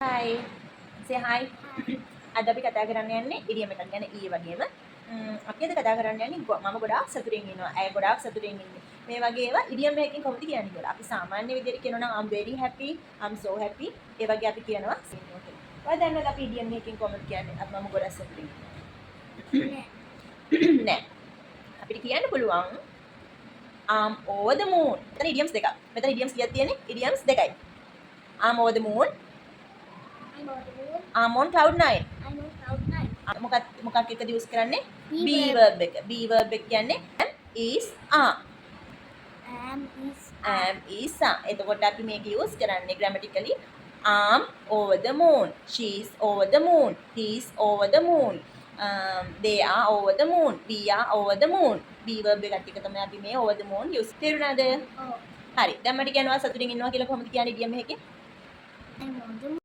Hi. Say hi. අද අපි කතා කරන්න යන්නේ ඉඩියම් එකක් ගැන ඊයේ වගේම. අපි අද කතා කරන්න යන්නේ මම ගොඩාක් සතුටින් ඉන්නවා. ඇය ගොඩාක් සතුටින් ඉන්නේ. මේ වගේ ඒවා ඉඩියම් එකකින් කොහොමද කියන්නේ කියලා. අපි සාමාන්‍ය විදිහට කියනවා නම් I'm very happy, I'm so happy. ඒ වගේ අපි කියනවා සින්නවා කියලා. ඔය දන්නවද අපි ඉඩියම් එකකින් කොහොමද කියන්නේ? අපි මම ගොඩාක් සතුටින් ඉන්නවා. නෑ. අපිට කියන්න පුළුවන් I'm over the moon. මෙතන ඉඩියම්ස් දෙකක්. මෙතන ඉඩියම්ස් කීයක් තියෙන්නේ? ඉඩියම්ස් දෙකයි. I'm over the moon. I'm on cloud 9. මොකක් එකද යූස් කරන්නේ? be verb එක. be verb එක කියන්නේ am is are. am is are. එතකොට අපි මේක යූස් කරන්නේ grammatically I'm over the moon. She is over the moon. He is over the moon. They are over the moon. We are over the moon. be verb එකත් එක තමයි අපි මේ over the moon use තේරුණාද? ඔව්. හරි. දැන් මට කියනවා සතුටින් ඉන්නවා කියලා කොහොමද කියන්නේ ඉඩියම් එකකින්?